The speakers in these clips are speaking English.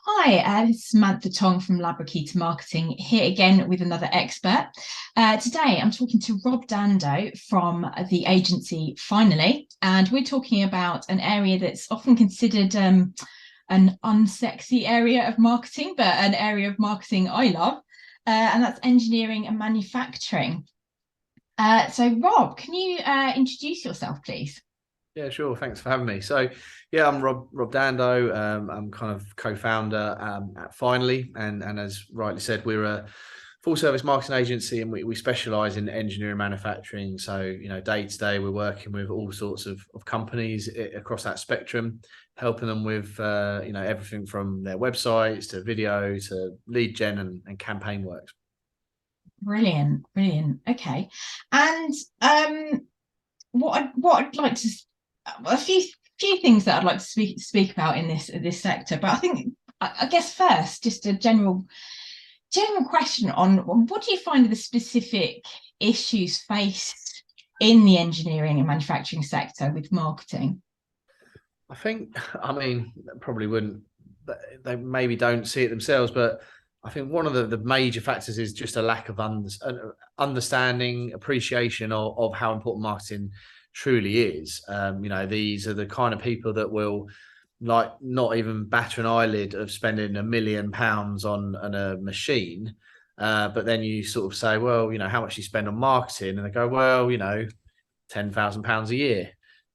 Hi, this is Samantha Tonge from Labrakeeter Marketing here again with another expert. Today I'm talking to Rob Dando from the agency Finally, and we're talking about an area that's often considered an unsexy area of marketing, but an area of marketing I love, and that's engineering and manufacturing. So Rob, can you introduce yourself, please? Yeah, sure. Thanks for having me. Yeah, I'm Rob Dando. I'm kind of co-founder at Finally, and as rightly said, we're a full-service marketing agency, and we specialise in engineering manufacturing. So, day to day, we're working with all sorts of companies across that spectrum, helping them with everything from their websites to video to lead gen and campaign works. Brilliant, brilliant. Okay, and what I'd like to a few things that I'd like to speak about in this sector, but I think I guess first just a general question on what do you find are the specific issues faced in the engineering and manufacturing sector with marketing? I think, I mean, probably wouldn't, they maybe don't see it themselves, but I think one of the major factors is just a lack of understanding, appreciation of how important marketing truly is. These are the kind of people that will like not even batter an eyelid of spending £1 million on a machine. But then you sort of say, well, how much do you spend on marketing? And they go, well, £10,000 a year.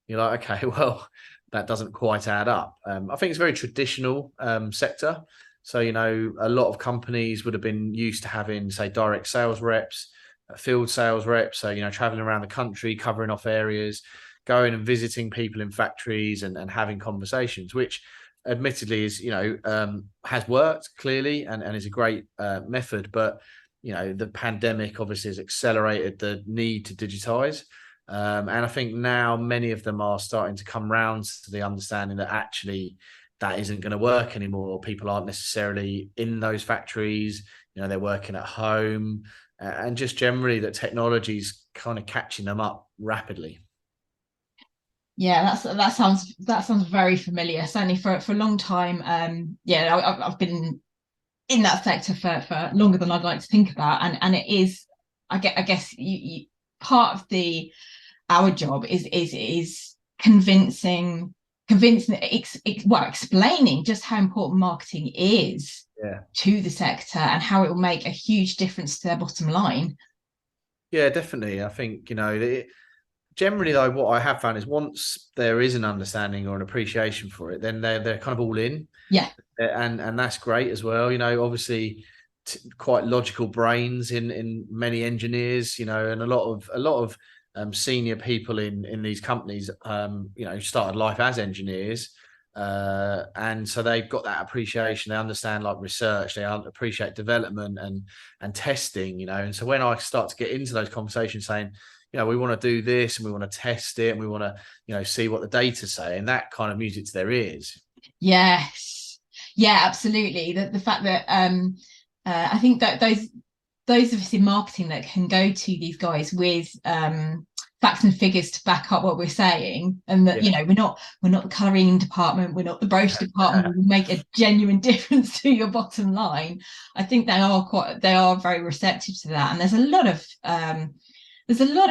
You're like, okay, well, that doesn't quite add up. I think it's a very traditional sector. So, a lot of companies would have been used to having, say, direct sales reps, field sales reps. So, traveling around the country, covering off areas, going and visiting people in factories and having conversations, which admittedly is, has worked clearly and is a great method. But, the pandemic obviously has accelerated the need to digitize. And I think now many of them are starting to come round to the understanding that actually that isn't going to work anymore. People aren't necessarily in those factories, they're working at home, and just generally that technology is kind of catching them up rapidly. Yeah, that sounds very familiar. Certainly for a long time. Yeah, I've been in that sector for longer than I'd like to think about, and it is. I guess part of the our job is convincing explaining just how important marketing is Yeah. to the sector and how it will make a huge difference to their bottom line. Yeah, definitely. I think, generally though, what I have found is once there is an understanding or an appreciation for it, then they're kind of all in. Yeah. And that's great as well. Obviously quite logical brains in many engineers, and a lot of senior people in these companies, started life as engineers. And so they've got that appreciation. They understand like research, they appreciate development and testing, and so when I start to get into those conversations saying, we want to do this and we want to test it and we want to, see what the data say, and that kind of music to their ears. Yes. Yeah, absolutely. The fact that I think that those of us in marketing that can go to these guys with facts and figures to back up what we're saying, and that Yeah. we're not the colouring department, we're not the brochure department, we make a genuine difference to your bottom line. I think they are very receptive to that, and there's a lot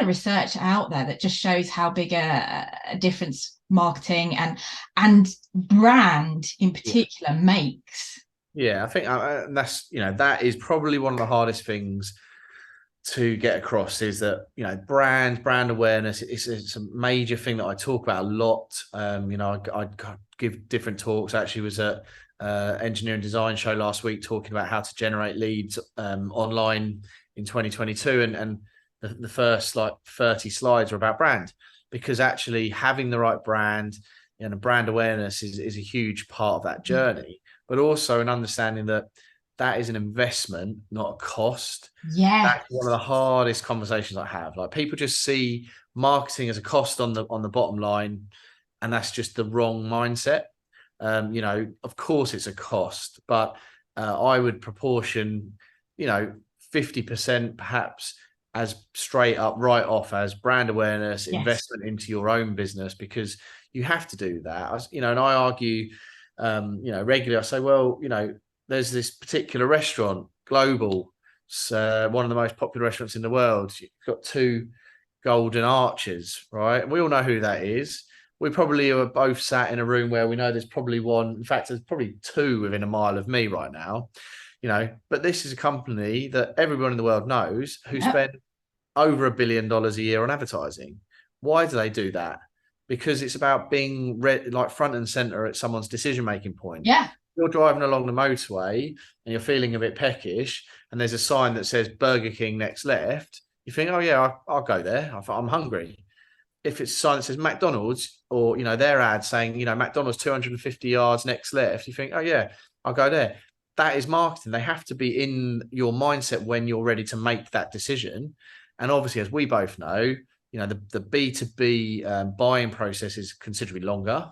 of research out there that just shows how big a difference marketing and brand in Yeah. particular makes. Yeah, I think that's that is probably one of the hardest things to get across is that brand awareness it's a major thing that I talk about a lot. I give different talks. I actually was at engineering design show last week talking about how to generate leads online in 2022, and the first like 30 slides are about brand, because actually having the right brand and brand awareness is a huge part of that journey, but also an understanding that that is an investment, not a cost. Yeah. That's one of the hardest conversations I have. Like people just see marketing as a cost on the bottom line, and that's just the wrong mindset. Of course it's a cost, but I would proportion, 50% perhaps as straight up right off as brand awareness, Yes. investment into your own business, because you have to do that. And I argue regularly, I say, well, there's this particular restaurant, global, one of the most popular restaurants in the world. You've got two golden arches, right? And we all know who that is. We probably are both sat in a room where we know there's probably one. In fact, there's probably two within a mile of me right now. But this is a company that everyone in the world knows who spend over $1 billion a year on advertising. Why do they do that? Because it's about being like front and center at someone's decision-making point. Yeah. You're driving along the motorway and you're feeling a bit peckish, and there's a sign that says Burger King next left. You think, oh yeah, I'll go there. I'm hungry. If it's a sign that says McDonald's, or their ad saying McDonald's 250 yards next left, you think, oh yeah, I'll go there. That is marketing. They have to be in your mindset when you're ready to make that decision. And obviously, as we both know, the B2B buying process is considerably longer.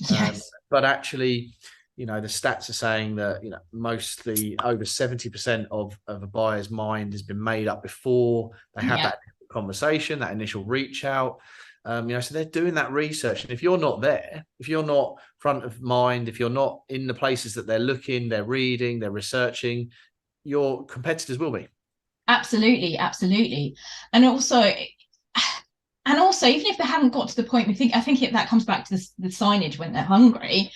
Yes. But actually, the stats are saying that mostly over 70% of a buyer's mind has been made up before they have that conversation, that initial reach out. So they're doing that research. And if you're not there, if you're not front of mind, if you're not in the places that they're looking, they're reading, they're researching, your competitors will be. Absolutely. And also, even if they haven't got to the point, I think that comes back to the signage when they're hungry.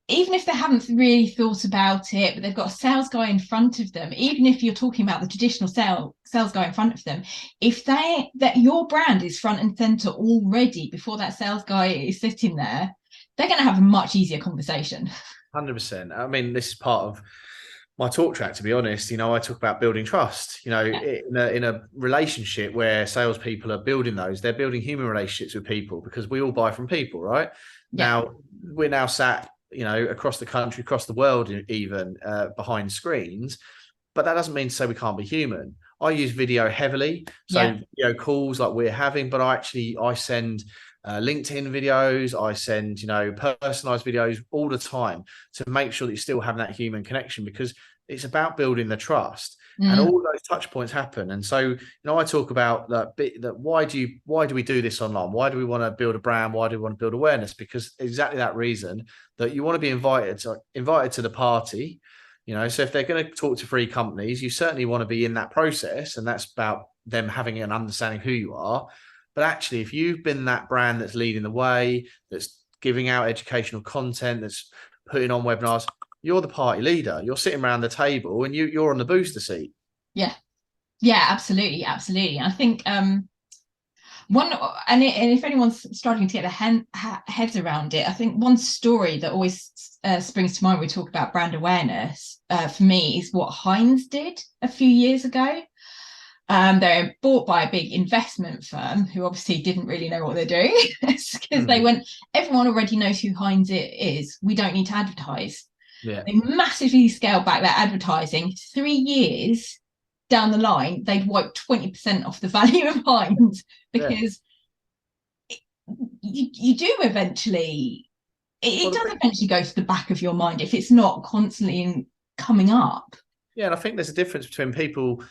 Even if they haven't really thought about it, but they've got a sales guy in front of them, even if you're talking about the traditional sales guy in front of them, if that your brand is front and center already before that sales guy is sitting there, they're going to have a much easier conversation. 100%. I mean, this is part of my talk track, to be honest. I talk about building trust. In a relationship where salespeople are building they're building human relationships with people, because we all buy from people, right? Now we're now sat across the country, across the world, even behind screens. But that doesn't mean to say we can't be human. I use video heavily. So video calls like we're having, but I send LinkedIn videos. I send, personalized videos all the time to make sure that you still have that human connection, because it's about building the trust. And all those touch points happen. And so, I talk about that why do we do this online? Why do we want to build a brand? Why do we want to build awareness? Because exactly that reason, that you want to be invited to the party. So if they're going to talk to 3 companies, you certainly want to be in that process. And that's about them having an understanding who you are. But actually, if you've been that brand that's leading the way, that's giving out educational content, that's putting on webinars, you're the party leader. You're sitting around the table and you're on the booster seat. Yeah, absolutely. I think if anyone's struggling to get their heads around it, I think one story that always springs to mind when we talk about brand awareness for me is what Heinz did a few years ago. They were bought by a big investment firm who obviously didn't really know what they're doing, because they went, everyone already knows who Heinz is. We don't need to advertise. Yeah. They massively scaled back their advertising. 3 years down the line, they'd wiped 20% off the value of Heinz, because you do eventually, it does eventually go to the back of your mind if it's not constantly coming up. Yeah, and I think there's a difference between people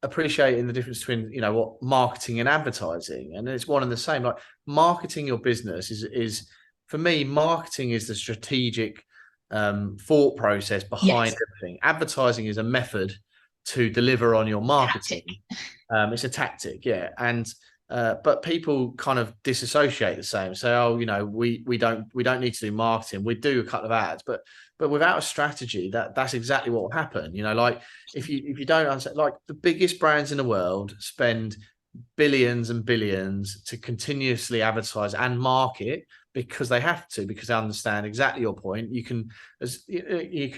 appreciating the difference between what marketing and advertising, and it's one and the same. Like, marketing your business is for me, marketing is the strategic thought process behind everything. Advertising is a method to deliver on your marketing. It's a tactic, and but people kind of disassociate the same. So, we don't need to do marketing. We do a couple of ads, but without a strategy, that's exactly what will happen. Like if you don't understand, like the biggest brands in the world spend billions and billions to continuously advertise and market, because they have to, because they understand exactly your point. You can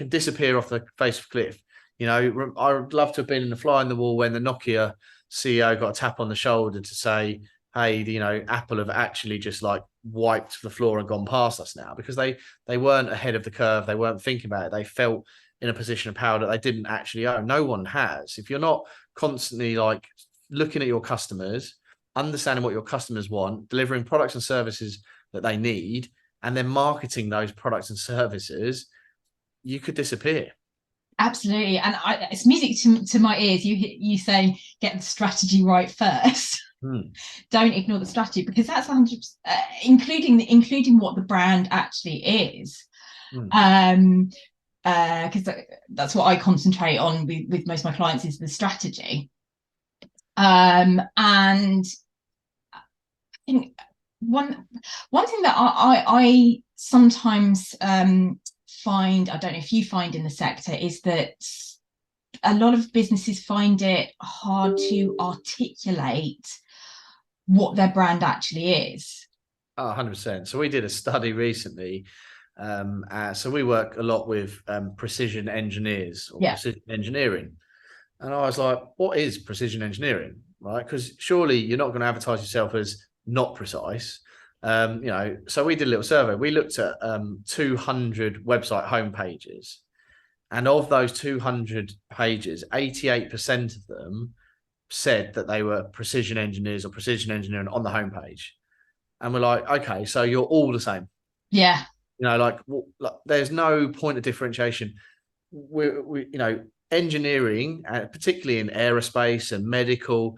disappear off the face of a cliff. I would love to have been in the fly on the wall when the Nokia CEO got a tap on the shoulder to say, hey, Apple have actually just like wiped the floor and gone past us now, because they weren't ahead of the curve. They weren't thinking about it. They felt in a position of power that they didn't actually own. No one has. If you're not constantly like looking at your customers, understanding what your customers want, delivering products and services that they need, and then marketing those products and services, you could disappear. Absolutely. And it's music to my ears. You saying get the strategy right first. Don't ignore the strategy, because that's 100%, including what the brand actually is. Mm. Because that's what I concentrate on with most of my clients is the strategy. And I think one thing that I sometimes find, I don't know if you find in the sector, is that a lot of businesses find it hard to articulate what their brand actually is. 100%. So we did a study recently. So we work a lot with precision engineers or Yeah, precision engineering. And I was like, what is precision engineering? Right? Because surely you're not going to advertise yourself as not precise. So we did a little survey. We looked at 200 website homepages. And of those 200 pages, 88% of them said that they were precision engineers or precision engineering on the homepage. And we're like, okay, so you're all the same. yeah, There's no point of differentiation. Engineering, particularly in aerospace and medical,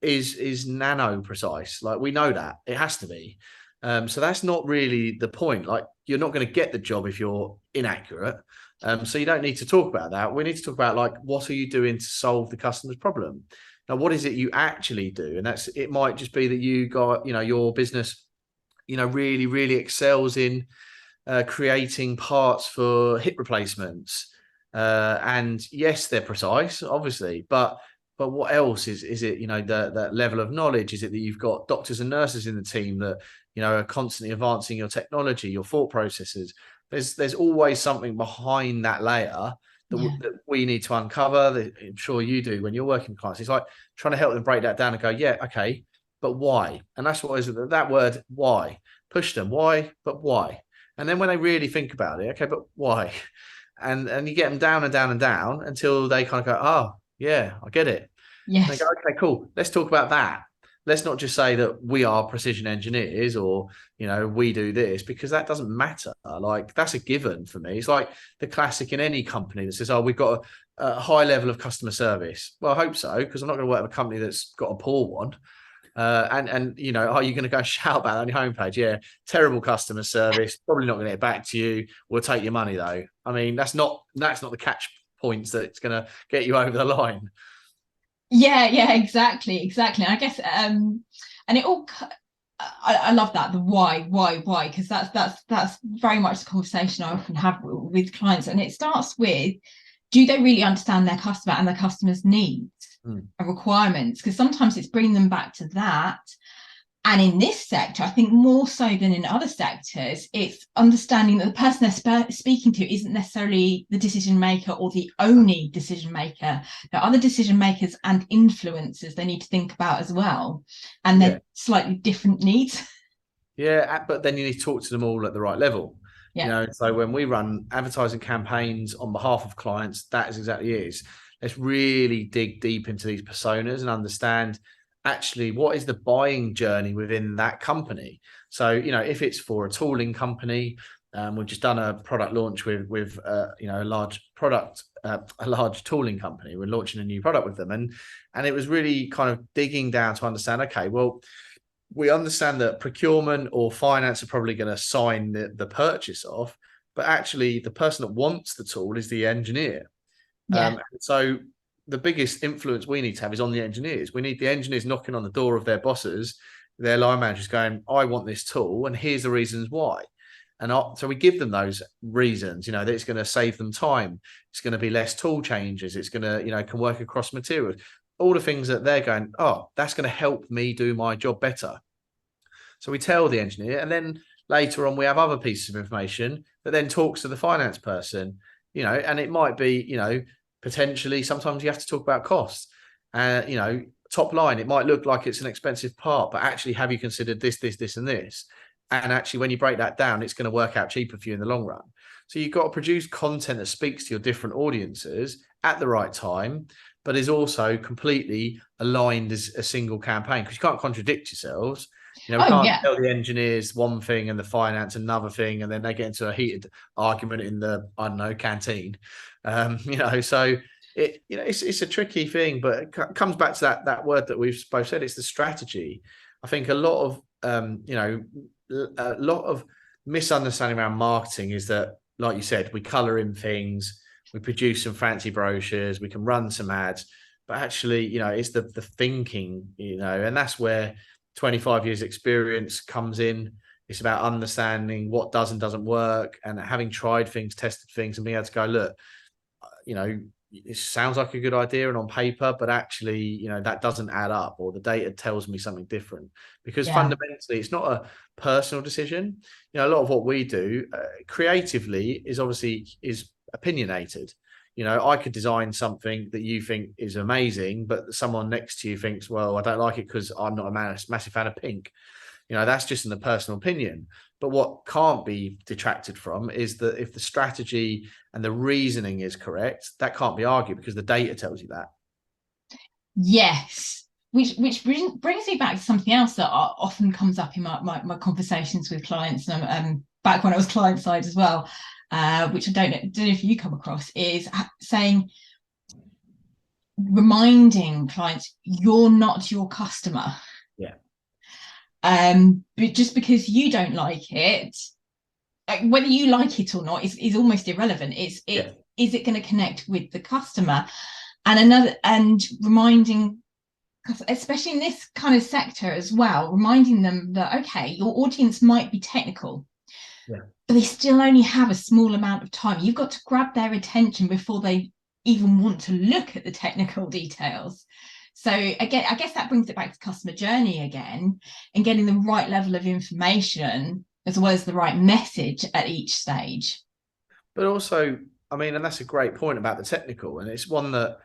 is nano precise. Like, we know that it has to be. So that's not really the point. Like, you're not going to get the job if you're inaccurate. So you don't need to talk about that. We need to talk about, like, what are you doing to solve the customer's problem? Now, what is it you actually do? And it might just be that you got, your business, really, really excels in creating parts for hip replacements. And yes, they're precise, obviously, but what else is it? That level of knowledge. Is it that you've got doctors and nurses in the team that are constantly advancing your technology, your thought processes? There's always something behind that layer that we need to uncover. That I'm sure you do when you're working with clients. It's like trying to help them break that down and go, yeah, okay, but why? And that's what is that word, why. Push them, why, but why? And then when they really think about it, okay, but why? And you get them down and down and down until they kind of go, oh, yeah, I get it. yes, And they go, okay, cool. Let's talk about that. Let's not just say that we are precision engineers or, we do this, because that doesn't matter. Like, that's a given for me. It's like the classic in any company that says, oh, we've got a high level of customer service. Well, I hope so, because I'm not going to work with a company that's got a poor one. Are you going to go shout about that on your homepage? Yeah, terrible customer service. Probably not going to get back to you. We'll take your money though. I mean, that's not the catch points that's going to get you over the line. yeah, exactly. I guess, and it all. I love that, the why, because that's very much the conversation I often have with clients, and it starts with, do they really understand their customer and their customer's needs and requirements? Because sometimes it's bringing them back to that. And in this sector, I think more so than in other sectors, it's understanding that the person they're speaking to isn't necessarily the decision maker or the only decision maker. There are other decision makers and influencers they need to think about as well. And they're slightly different needs. Yeah, but then you need to talk to them all at the right level. Yeah. So when we run advertising campaigns on behalf of clients, that is exactly it. Let's really dig deep into these personas and understand actually what is the buying journey within that company. So, if it's for a tooling company, we've just done a product launch with a large tooling company. We're launching a new product with them, and it was really kind of digging down to understand, okay, well, we understand that procurement or finance are probably going to sign the purchase off, but actually the person that wants the tool is the engineer. So the biggest influence we need to have is on the engineers. We need the engineers knocking on the door of their bosses, their line managers, going, I want this tool, and here's the reasons why. And so we give them those reasons, that it's going to save them time. It's going to be less tool changes. It's going to, can work across materials. All the things that they're going, oh, that's going to help me do my job better. So we tell the engineer, and then later on we have other pieces of information that then talks to the finance person, and it might be, potentially sometimes you have to talk about costs. Top line, it might look like it's an expensive part, but actually, have you considered this, and this? And actually, when you break that down, it's going to work out cheaper for you in the long run. So you've got to produce content that speaks to your different audiences at the right time, but is also completely aligned as a single campaign, because you can't contradict yourselves. We can't tell the engineers one thing and the finance another thing, and then they get into a heated argument in the, I don't know, canteen. So it's a tricky thing, but it comes back to that word that we've both said. It's the strategy. I think a lot of misunderstanding around marketing is that like you said, we color in things, we produce some fancy brochures, we can run some ads, but actually, it's the thinking, and that's where 25 years experience comes in. It's about understanding what does and doesn't work, and having tried things, tested things, and being able to go, look, it sounds like a good idea and on paper, but actually, that doesn't add up, or the data tells me something different. Because fundamentally, it's not a personal decision. A lot of what we do creatively is opinionated. I could design something that you think is amazing, but someone next to you thinks, well, I don't like it because I'm not a massive fan of pink. That's just in the personal opinion. But what can't be detracted from is that if the strategy and the reasoning is correct, that can't be argued because the data tells you that. Yes. Which brings me back to something else that often comes up in my conversations with clients, and back when I was client side as well, which I don't know if you come across, is reminding clients, you're not your customer. Yeah. But just because you don't like it, whether you like it or not is almost irrelevant. Is it going to connect with the customer? And reminding, especially in this kind of sector as well, reminding them that, okay, your audience might be technical, but they still only have a small amount of time. You've got to grab their attention before they even want to look at the technical details. So again, I guess that brings it back to customer journey again, and getting the right level of information as well as the right message at each stage. But also, and that's a great point about the technical, and it's one that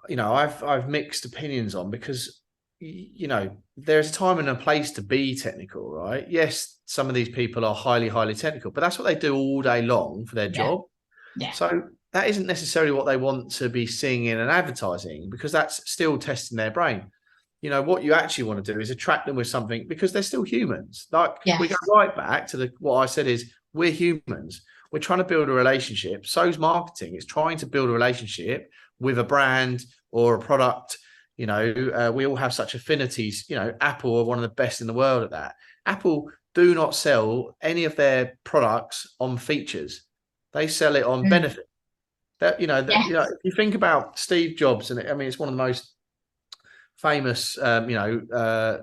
I've mixed opinions on, because there's a time and a place to be technical, right? Yes, some of these people are highly technical, but that's what they do all day long for their job. Yeah. So that isn't necessarily what they want to be seeing in an advertising, because that's still testing their brain. What you actually want to do is attract them with something, because they're still humans. We go right back to what I said is, we're humans. We're trying to build a relationship. So's marketing. It's trying to build a relationship with a brand or a product. We all have such affinities. Apple are one of the best in the world at that. Apple do not sell any of their products on features. They sell it on benefit. That if you think about Steve Jobs, and it's one of the most famous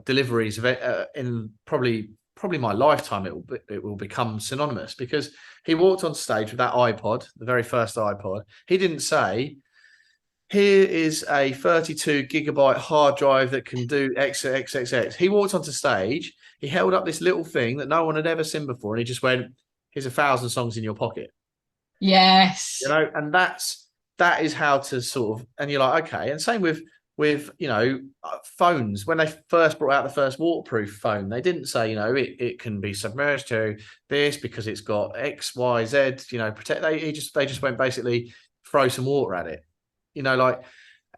deliveries of it in probably my lifetime. It will become synonymous, because he walked on stage with that iPod, the very first iPod. He didn't say, here is a 32 gigabyte hard drive that can do XXX. He walked onto stage, he held up this little thing that no one had ever seen before, and he just went, here's 1,000 songs in your pocket. Yes. And that is how to sort of, and you're like, okay. And same with phones. When they first brought out the first waterproof phone, they didn't say, it can be submerged to this because it's got X, Y, Z, protect. They just went, basically throw some water at it.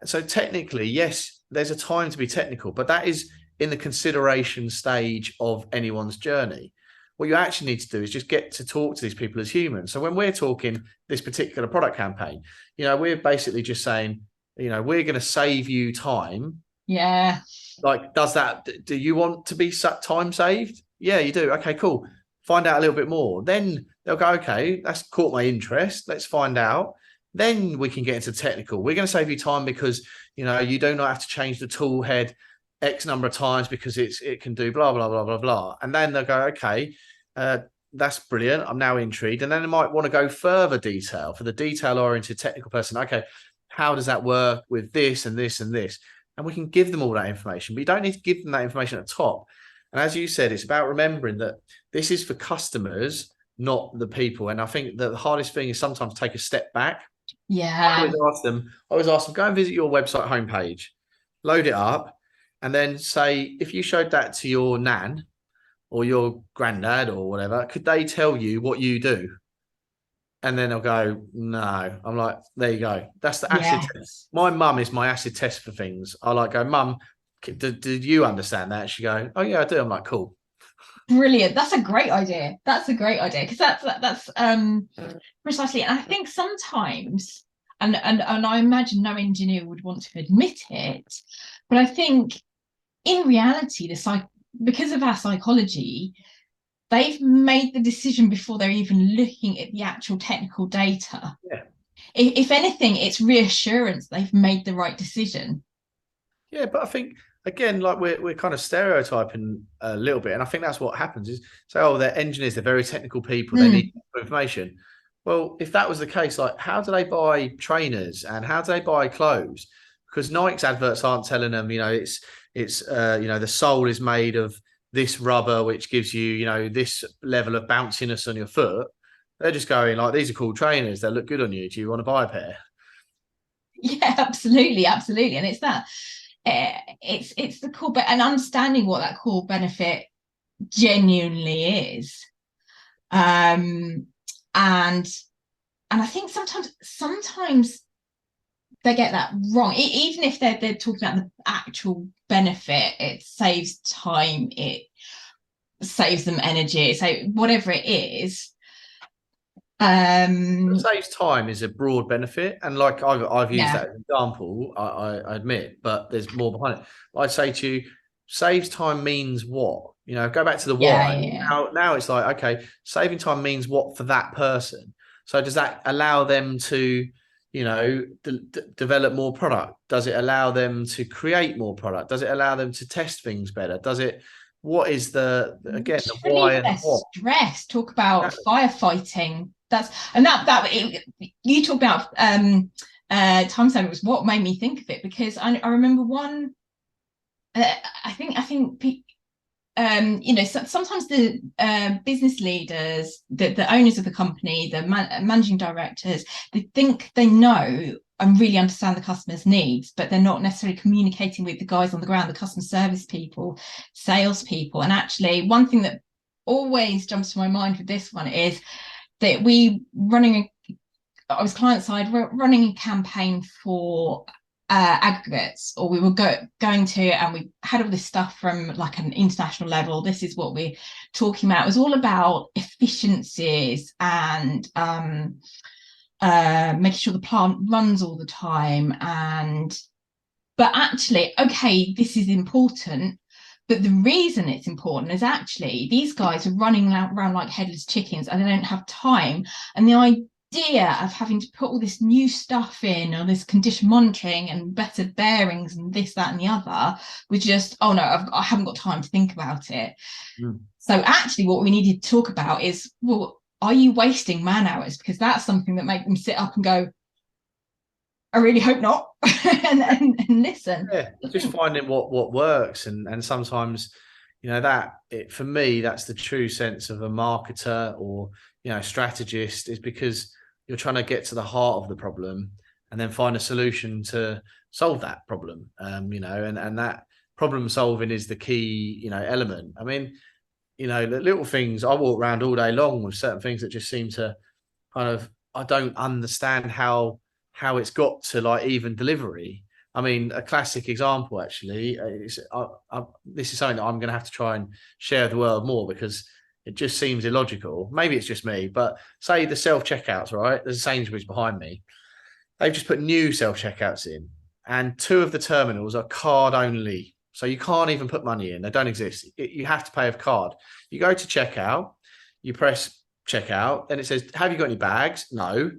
So technically, yes, there's a time to be technical, but that is in the consideration stage of anyone's journey. What you actually need to do is just get to talk to these people as humans. So when we're talking this particular product campaign, we're basically just saying, we're going to save you time. Yeah. Do you want to be time saved? Yeah, you do. Okay, cool. Find out a little bit more. Then they'll go, okay, that's caught my interest. Let's find out. Then we can get into technical. We're going to save you time because, you do not have to change the tool head X number of times because it can do blah, blah, blah, blah, blah. And then they'll go, okay, that's brilliant. I'm now intrigued. And then they might want to go further detail for the detail-oriented technical person. Okay, how does that work with this and this and this? And we can give them all that information, but you don't need to give them that information at the top. And as you said, it's about remembering that this is for customers, not the people. And I think that the hardest thing is sometimes take a step back. Yeah. I always ask them, go and visit your website homepage, load it up, and then say, if you showed that to your nan or your granddad or whatever, could they tell you what you do? And then they'll go, no. I'm like, there you go. That's the acid test. My mum is my acid test for things. I go, Mum, did you understand that? She go, oh yeah, I do. I'm like, cool. Brilliant. That's a great idea. Because that's precisely. And I think sometimes, and I imagine no engineer would want to admit it, but I think in reality, because of our psychology, they've made the decision before they're even looking at the actual technical data. Yeah. If anything, it's reassurance they've made the right decision. Yeah, but I think again, like we're kind of stereotyping a little bit, and I think that's what happens is say, oh, they're engineers, they're very technical people, they need information. Well, if that was the case, like how do they buy trainers and how do they buy clothes? Because Nike's adverts aren't telling them, the sole is made of this rubber, which gives you, this level of bounciness on your foot. They're just going like, these are cool trainers. They look good on you. Do you want to buy a pair? Yeah, absolutely, absolutely. And it's that it's the core and understanding what that core benefit genuinely is. And I think sometimes they get that wrong. Even if they're talking about the actual benefit, it saves time, it saves them energy, so whatever it is. It saves time is a broad benefit, and like I've used that as an example, I admit, but there's more behind it. I'd say to you, saves time means what? Go back to the why. Now it's like, okay, saving time means what for that person. So does that allow them to, develop more product? Does it allow them to create more product? Does it allow them to test things better? What is the why and what? Stress. Talk about firefighting. You talk about time saving was what made me think of it, because I remember one. I think sometimes the business leaders, the owners of the company, the managing directors, they think they know and really understand the customer's needs, but they're not necessarily communicating with the guys on the ground, the customer service people, sales people. And actually, one thing that always jumps to my mind with this one is that I was client side, running a campaign for aggregates, or we were going to, and we had all this stuff from like an international level. This is what we're talking about. It was all about efficiencies and making sure the plant runs all the time. But actually, okay, this is important, but the reason it's important is actually these guys are running around like headless chickens and they don't have time. And the idea of having to put all this new stuff in, or this condition monitoring and better bearings and this, that, and the other, was just, oh no, I haven't got time to think about it. So actually what we needed to talk about is, well, are you wasting man hours? Because that's something that makes them sit up and go, I really hope not. and listen. Yeah, just finding what works, and sometimes, for me, that's the true sense of a marketer or strategist, is because you're trying to get to the heart of the problem and then find a solution to solve that problem. And that problem solving is the key, element. I mean, the little things, I walk around all day long with certain things that just seem to kind of, I don't understand how it's got to like even delivery. I mean, a classic example, actually, this is something that I'm going to have to try and share with the world more, because it just seems illogical. Maybe it's just me, but say the self-checkouts, right? There's a Sainsbury's behind me. They've just put new self-checkouts in, and 2 of the terminals are card only. So you can't even put money in. They don't exist. You have to pay with card. You go to checkout, you press checkout, then it says, have you got any bags? No.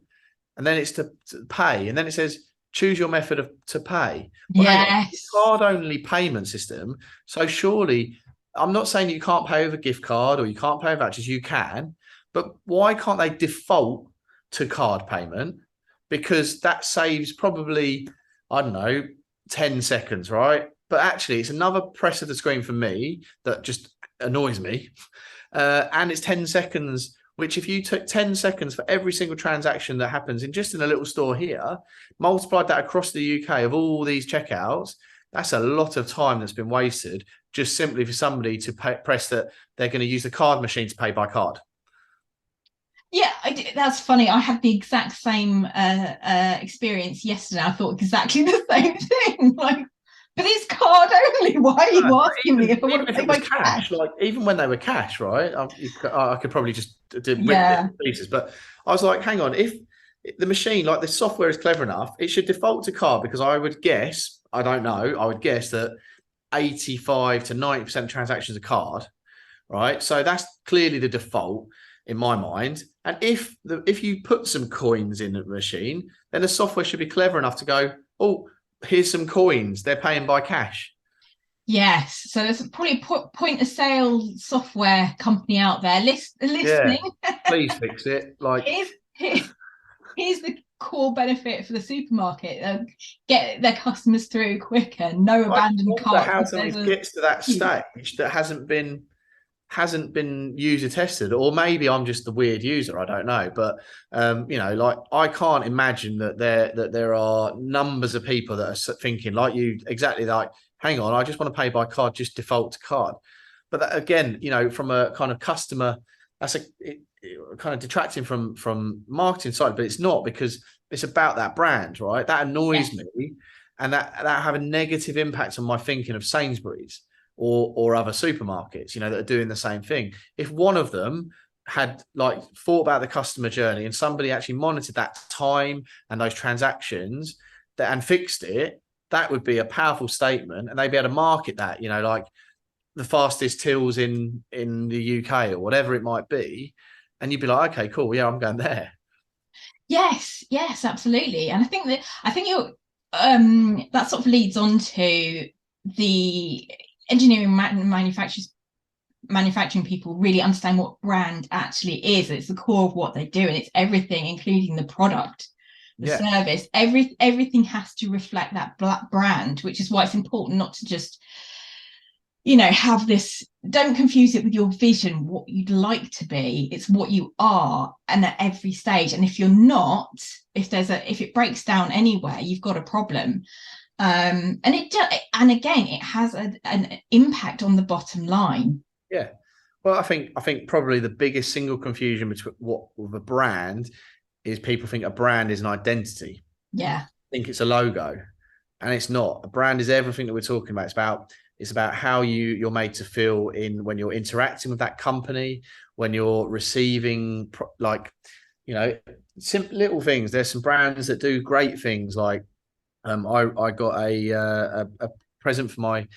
And then it's to pay. And then it says, choose your method to pay. Well, yes. Card-only payment system. So surely, I'm not saying you can't pay with a gift card or you can't pay with vouchers. You can. But why can't they default to card payment? Because that saves probably, I don't know, 10 seconds, right? But actually, it's another press of the screen for me that just annoys me. And it's 10 seconds, which if you took 10 seconds for every single transaction that happens in a little store here, multiplied that across the UK of all these checkouts, that's a lot of time that's been wasted just simply for somebody to press that they're going to use the card machine to pay by card. Yeah, that's funny. I had the exact same experience yesterday. I thought exactly the same thing. Like, but it's card only. Why are you asking me if I want to pay by cash? Like, even when they were cash, right? I could probably just rip it to pieces. But I was like, hang on, if the machine, like the software is clever enough, it should default to card, because I would guess, I don't know, I would guess that 85 to 90% of transactions are card. right? So that's clearly the default in my mind. And if you put some coins in the machine, then the software should be clever enough to go, oh, here's some coins. They're paying by cash. Yes, so there's probably a point of sale software company out there Yeah, listening. please fix it. Like, Here's, here's the core benefit for the supermarket: get their customers through quicker, no I abandoned wonder carts how if something there's a gets to that queue. stage that hasn't been user tested, or maybe I'm just the weird user. I don't know, but like I can't imagine that there are numbers of people that are thinking like you, exactly like, hang on, I just want to pay by card, just default to card. But that, again, from a kind of customer, that's kind of detracting from marketing side, but it's not, because it's about that brand, right? That annoys Yes. me, and that have a negative impact on my thinking of Sainsbury's or other supermarkets, that are doing the same thing. If one of them had like thought about the customer journey and somebody actually monitored that time and those transactions and fixed it, that would be a powerful statement, and they'd be able to market that, like the fastest tills in the UK or whatever it might be, and you'd be like, okay, cool, yeah, I'm going there. Yes, absolutely. And I think you're that sort of leads on to the engineering manufacturing people really understand what brand actually is. It's the core of what they do, and it's everything, including the product, the Yeah, service. Everything has to reflect that black brand, which is why it's important not to just have this. Don't confuse it with your vision, what you'd like to be. It's what you are, and at every stage. And if you're not, if it breaks down anywhere, you've got a problem. And again, it has an impact on the bottom line. yeah. Well, I think probably the biggest single confusion between what with a brand is people think a brand is an identity. Yeah. Think it's a logo, and it's not. A brand is everything that we're talking about. It's about how you're made to feel in when you're interacting with that company, when you're receiving like, simple little things. There's some brands that do great things. Like, I got a present for my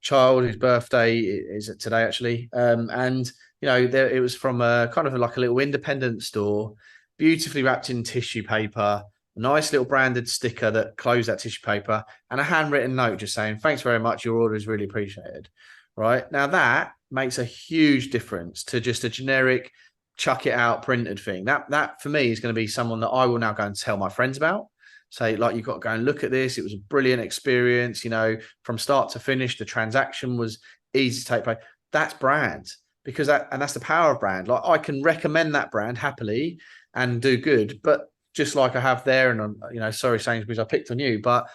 child whose birthday is today actually, and there it was from a kind of like a little independent store, beautifully wrapped in tissue paper, a nice little branded sticker that closed that tissue paper, and a handwritten note just saying, thanks very much, your order is really appreciated. Right now, that makes a huge difference to just a generic chuck it out printed thing. That for me is going to be someone that I will now go and tell my friends about. Say, like, you've got to go and look at this. It was a brilliant experience, from start to finish. The transaction was easy to take place. That's brand, because that's the power of brand. Like, I can recommend that brand happily and do good, but just like I have there, and I'm, sorry, Sainsbury's, I picked on you, but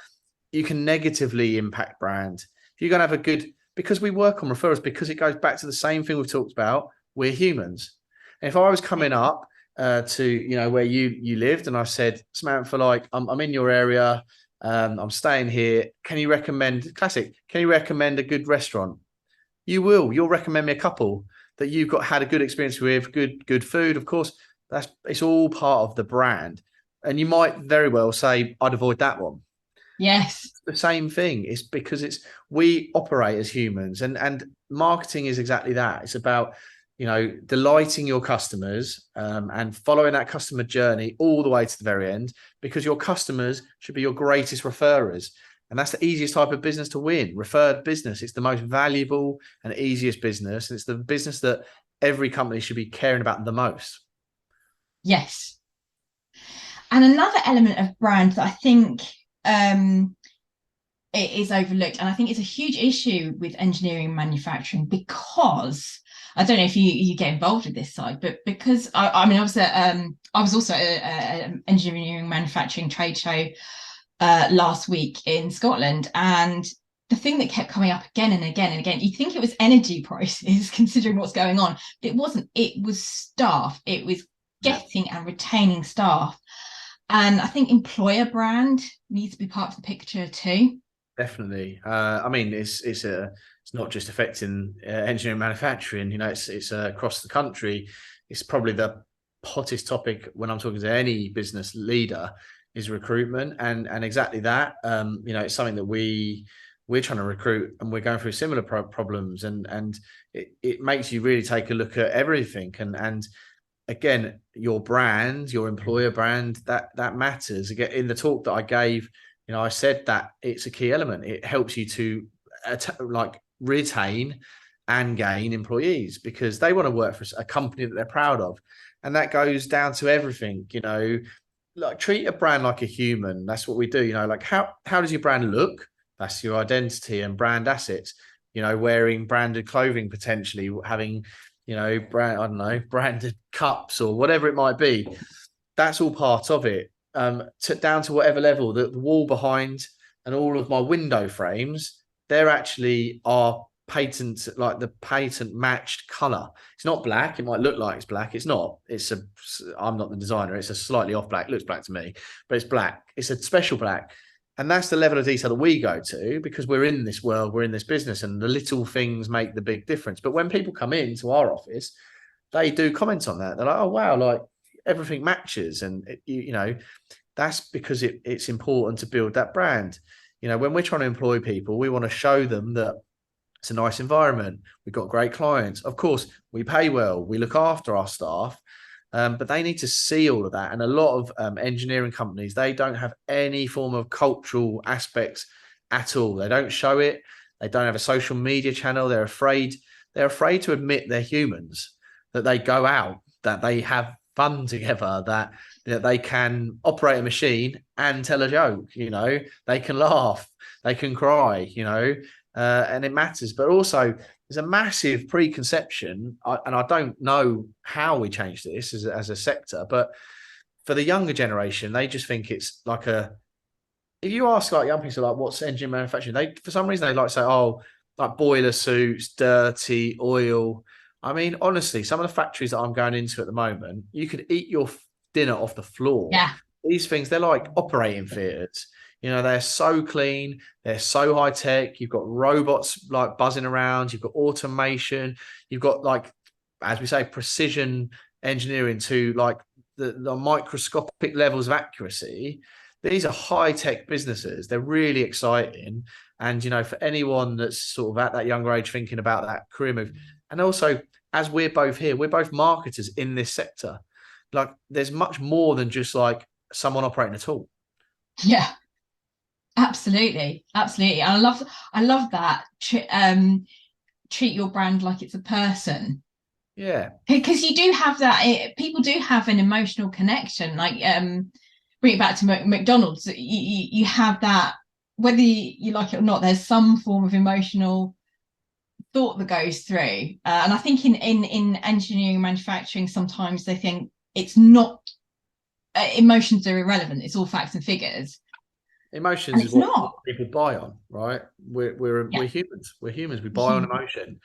you can negatively impact brand. If you're going to have a good, because we work on referrals, because it goes back to the same thing we've talked about. We're humans. And if I was coming up to where you lived, and I said, Samantha, like, I'm in your area, I'm staying here, can you recommend a good restaurant? You'll recommend me a couple that you've had a good experience with, good food, of course. It's all part of the brand, and you might very well say, I'd avoid that one. Yes. The same thing. It's because we operate as humans, and marketing is exactly that. It's about delighting your customers, and following that customer journey all the way to the very end, because your customers should be your greatest referrers. And that's the easiest type of business to win. Referred business. It's the most valuable and easiest business. And it's the business that every company should be caring about the most. Yes. And another element of brand that I think it is overlooked, and I think it's a huge issue with engineering and manufacturing, because I don't know if you get involved with this side, but because I mean, I was also at an engineering manufacturing trade show last week in Scotland, and the thing that kept coming up again and again and again, you think it was energy prices considering what's going on, but it wasn't. It was staff. It was getting and retaining staff. And I think employer brand needs to be part of the picture too. Definitely. I mean, it's not just affecting engineering manufacturing. It's across the country. It's probably the hottest topic when I'm talking to any business leader is recruitment, and exactly that. It's something that we we're trying to recruit and we're going through similar problems, and it makes you really take a look at everything. And again, your brand, your employer brand, that matters. Again, in the talk that I gave, I said that it's a key element. It helps you to like retain and gain employees because they want to work for a company that they're proud of. And that goes down to everything, like treat a brand like a human. That's what we do. Like how does your brand look? That's your identity and brand assets. Wearing branded clothing, potentially having, brand, I don't know, branded cups or whatever it might be. That's all part of it. Down to whatever level, the wall behind and all of my window frames, they're actually are patent, like the patent matched color. It's not black. It might look like it's black. It's not. I'm not the designer. It's a slightly off black. It looks black to me, but it's black. It's a special black. And that's the level of detail that we go to because we're in this world, we're in this business, and the little things make the big difference. But when people come into our office, they do comment on that. They're like, oh, wow, like everything matches. And, that's because it's important to build that brand. When we're trying to employ people, we want to show them that it's a nice environment. We've got great clients. Of course, we pay well. We look after our staff. But they need to see all of that. And a lot of engineering companies, they don't have any form of cultural aspects at all. They don't show it. They don't have a social media channel. They're afraid to admit they're humans, that they go out, that they have fun together, that they can operate a machine and tell a joke. They can laugh, they can cry, and it matters. But also, there's a massive preconception, and I don't know how we change this as a sector, but for the younger generation, they just think it's like if you ask like young people, like what's engine manufacturing, they, for some reason, they like to say, oh, like boiler suits, dirty, oil. I mean, honestly, some of the factories that I'm going into at the moment, you could eat your dinner off the floor. Yeah. These things, they're like operating theatres. They're so clean, they're so high tech. You've got robots like buzzing around, you've got automation, you've got, like, as we say, precision engineering to like the microscopic levels of accuracy. These are high tech businesses. They're really exciting. And, for anyone that's sort of at that younger age thinking about that career move, and also as we're both here, we're both marketers in this sector. Like there's much more than just like someone operating a tool. Yeah. Absolutely. And I love that. Treat your brand like it's a person. Yeah. Because you do have that, people do have an emotional connection. Like, bring it back to McDonald's, you have that, whether you like it or not, there's some form of emotional thought that goes through. And I think in engineering and manufacturing, sometimes they think it's not, emotions are irrelevant. It's all facts and figures. Emotions is what people buy on, right? We're humans. We're humans. We buy on emotion.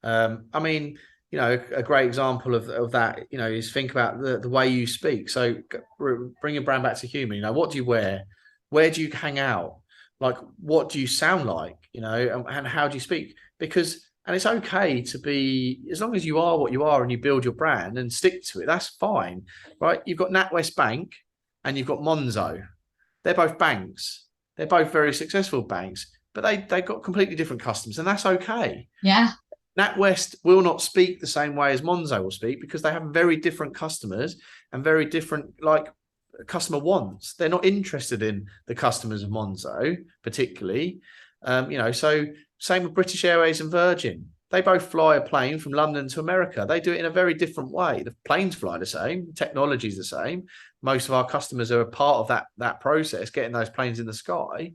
I mean, a great example of that, is think about the way you speak. So bring your brand back to human. What do you wear? Where do you hang out? Like, what do you sound like? And how do you speak? And it's okay to be, as long as you are what you are and you build your brand and stick to it, that's fine, right? You've got NatWest Bank and you've got Monzo. They're both banks. They're both very successful banks, but they've got completely different customers, and that's okay. Yeah. NatWest will not speak the same way as Monzo will speak because they have very different customers and very different customer wants. They're not interested in the customers of Monzo particularly. So same with British Airways and Virgin. They both fly a plane from London to America. They do it in a very different way. The planes fly the same, technology is the same. Most of our customers are a part of that process, getting those planes in the sky.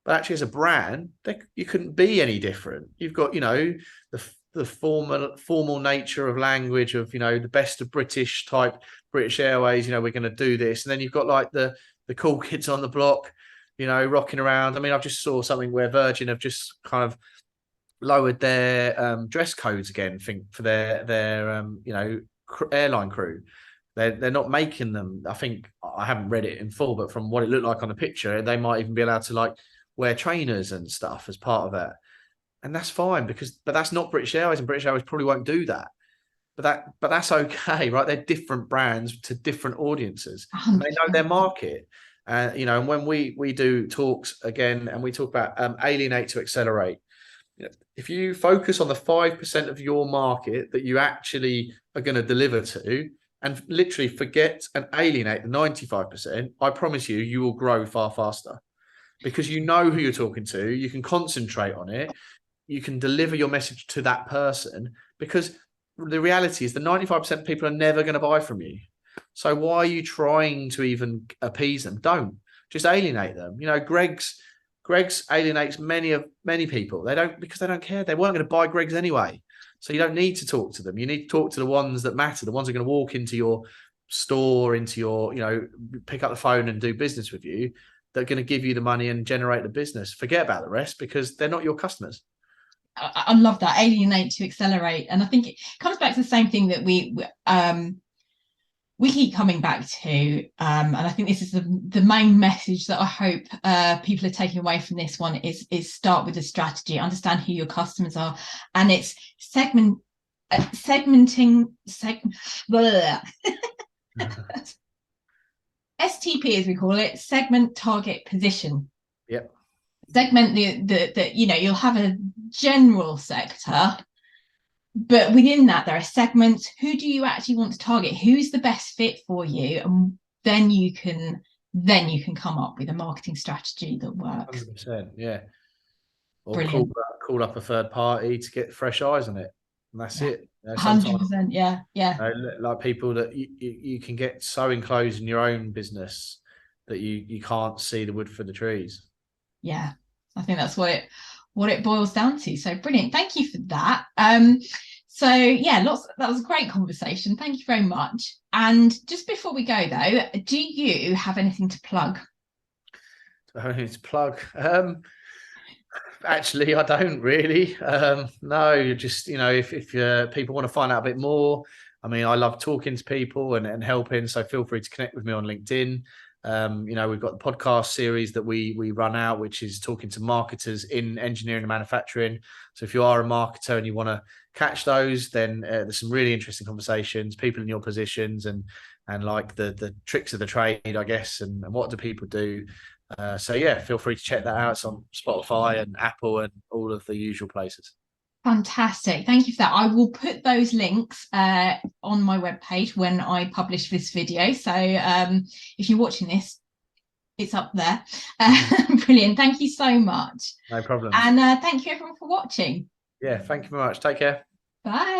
But actually, as a brand, you couldn't be any different. You've got, the formal nature of language of, the best of British type, British Airways, we're going to do this. And then you've got like the cool kids on the block, rocking around. I mean, I've just saw something where Virgin have just kind of lowered their dress codes again, for their airline crew. They're not making them. I think, I haven't read it in full, but from what it looked like on the picture, they might even be allowed to like wear trainers and stuff as part of that. And that's fine but that's not British Airways, and British Airways probably won't do that. But that's okay, right? They're different brands to different audiences. And they know their market. You know, and when we do talks again, and we talk about alienate to accelerate, you know, if you focus on the 5% of your market that you actually are going to deliver to, and literally forget and alienate the 95%, I promise you, you will grow far faster, because you know who you're talking to. You can concentrate on it. You can deliver your message to that person, because the reality is the 95% of people are never going to buy from you. So why are you trying to even appease them? Don't. Just alienate them. You know, Greg's alienates many people. They don't, because they don't care. They weren't going to buy Greg's anyway. So you don't need to talk to them. You need to talk to the ones that matter, the ones that are going to walk into your store, into your, you know, pick up the phone and do business with you, that are going to give you the money and generate the business. Forget about the rest, because they're not your customers. I love that, alienate to accelerate. And I think it comes back to the same thing that we keep coming back to, and I think this is the main message that I hope people are taking away from this one is start with a strategy, understand who your customers are, and it's segmenting STP, as we call it, segment, target, position. Yep. Segment the you know, you'll have a general sector, but within that there are segments. Who do you actually want to target? Who's the best fit for you? And then you can come up with a marketing strategy that works. 100%, yeah. Or Brilliant. call up a third party to get fresh eyes on it, and that's it. You know, 100%, yeah. you know, like people that you can get so enclosed in your own business that you can't see the wood for the trees. Yeah, I think that's what it boils down to. So brilliant, thank you for that. So yeah, that was a great conversation. Thank you very much. And just before we go though, do you have anything to plug? Actually, I don't really. No, just, you know, if people want to find out a bit more, I mean, I love talking to people and helping. So feel free to connect with me on LinkedIn. You know, we've got the podcast series that we run out, which is talking to marketers in engineering and manufacturing. So if you are a marketer and you want to catch those, then there's some really interesting conversations, people in your positions, and like the tricks of the trade, I guess, and what do people do. So yeah, feel free to check that out. It's on Spotify and Apple and all of the usual places. Fantastic, thank you for that. I will put those links on my webpage when I publish this video. So if you're watching this, it's up there. Brilliant, thank you so much. No problem. And thank you everyone for watching. Yeah, thank you very much. Take care. Bye.